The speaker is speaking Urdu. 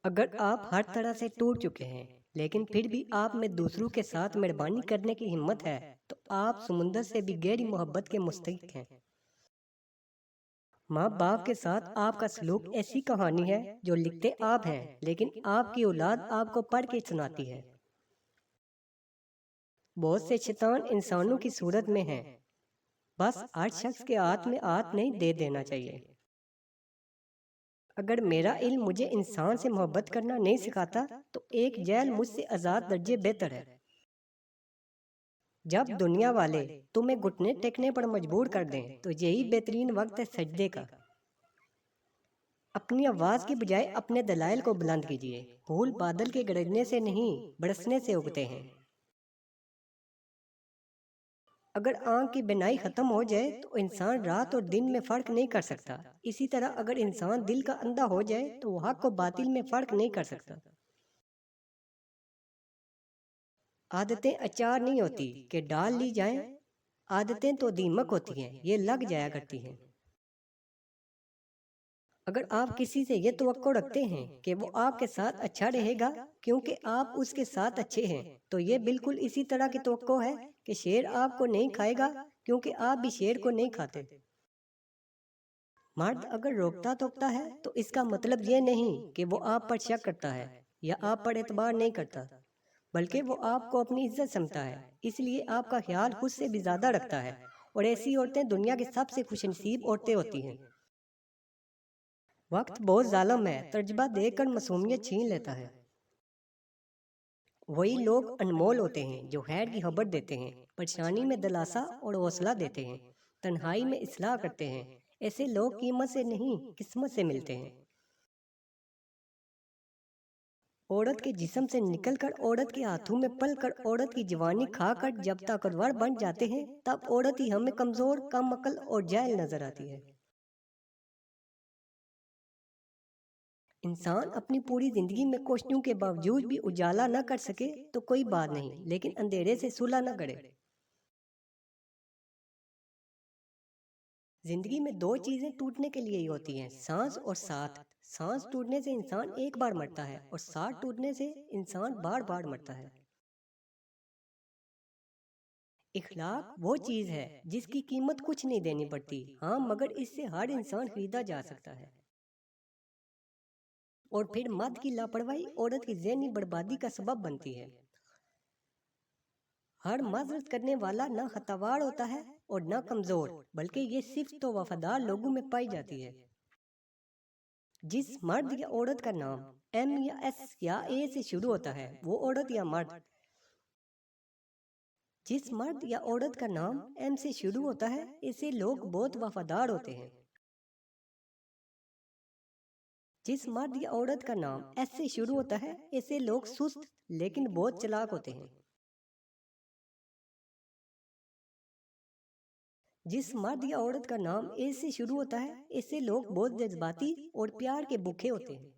اگر آپ ہر طرح سے ٹوٹ چکے ہیں لیکن پھر بھی آپ میں دوسروں کے ساتھ مہربانی کرنے کی ہمت ہے تو آپ سمندر سے بھی گہری محبت کے مستحق ہیں۔ ماں باپ کے ساتھ آپ کا سلوک ایسی کہانی ہے جو لکھتے آپ ہیں لیکن آپ کی اولاد آپ کو پڑھ کے سناتی ہے۔ بہت سے شیطان انسانوں کی صورت میں ہیں، بس ہر شخص کے ہاتھ میں ہاتھ نہیں دے دینا چاہیے۔ اگر میرا علم مجھے انسان سے محبت کرنا نہیں سکھاتا تو ایک جیل مجھ سے آزاد درجے بہتر ہے۔ جب دنیا والے تمہیں گھٹنے ٹیکنے پر مجبور کر دیں تو یہی بہترین وقت ہے سجدے کا۔ اپنی آواز کی بجائے اپنے دلائل کو بلند کیجیے۔ پھول بادل کے گرجنے سے نہیں برسنے سے اگتے ہیں۔ اگر آنکھ کی بینائی ختم ہو جائے تو انسان رات اور دن میں فرق نہیں کر سکتا، اسی طرح اگر انسان دل کا اندھا ہو جائے تو وہ حق و باطل میں فرق نہیں کر سکتا۔ عادتیں اچار نہیں ہوتی کہ ڈال لی جائیں، عادتیں تو دیمک ہوتی ہیں، یہ لگ جایا کرتی ہیں۔ اگر آپ کسی سے یہ توقع رکھتے ہیں کہ وہ آپ کے ساتھ اچھا رہے گا کیونکہ آپ اس کے ساتھ اچھے ہیں تو یہ بالکل اسی طرح کی توقع ہے کہ شیر آپ کو نہیں کھائے گا کیونکہ آپ بھی شیر کو نہیں کھاتے۔ مرد اگر روکتا ٹوکتا ہے تو اس کا مطلب یہ نہیں کہ وہ آپ پر شک کرتا ہے یا آپ پر اعتبار نہیں کرتا، بلکہ وہ آپ کو اپنی عزت سمجھتا ہے، اس لیے آپ کا خیال خود سے بھی زیادہ رکھتا ہے، اور ایسی عورتیں دنیا کی سب سے خوش نصیب عورتیں ہوتی ہیں۔ وقت بہت ظالم ہے، تجربہ دے کر معصومیت چھین لیتا ہے۔ وہی لوگ انمول ہوتے ہیں جو خیر کی خبر دیتے ہیں، پریشانی میں دلاسا اور حوصلہ دیتے ہیں، تنہائی میں اصلاح کرتے ہیں۔ ایسے لوگ قیمت سے نہیں قسمت سے ملتے ہیں۔ عورت کے جسم سے نکل کر عورت کے ہاتھوں میں پل کر عورت کی جوانی کھا کر جب طاقتور بن جاتے ہیں تب عورت ہی ہمیں کمزور، کم عقل اور جاہل نظر آتی ہے۔ انسان اپنی پوری زندگی میں کوششوں کے باوجود بھی اجالا نہ کر سکے تو کوئی بات نہیں، لیکن اندھیرے سے صلح نہ کرے۔ زندگی میں دو چیزیں ٹوٹنے کے لیے ہی ہوتی ہیں، سانس اور ساتھ۔ سانس ٹوٹنے سے انسان ایک بار مرتا ہے اور ساتھ ٹوٹنے سے انسان بار بار مرتا ہے۔ اخلاق وہ چیز ہے جس کی قیمت کچھ نہیں دینی پڑتی، ہاں مگر اس سے ہر انسان خریدا جا سکتا ہے۔ اور پھر مرد کی لاپرواہی عورت کی ذہنی بربادی کا سبب بنتی ہے۔ ہر معذرت کرنے والا نہ خطاوار ہوتا ہے اور نہ کمزور، بلکہ یہ صرف تو وفادار لوگوں میں پائی جاتی ہے۔ جس مرد یا عورت کا نام ایم یا ایس یا اے سے شروع ہوتا ہے وہ عورت یا مرد؟ جس مرد یا عورت کا نام ایم سے شروع ہوتا ہے ایسے لوگ بہت وفادار ہوتے ہیں۔ جس مرد یا عورت کا نام ایس سے شروع ہوتا ہے ایسے لوگ سست لیکن بہت چلاک ہوتے ہیں۔ جس مرد یا عورت کا نام اے سے شروع ہوتا ہے ایسے لوگ بہت جذباتی اور پیار کے بھوکے ہوتے ہیں۔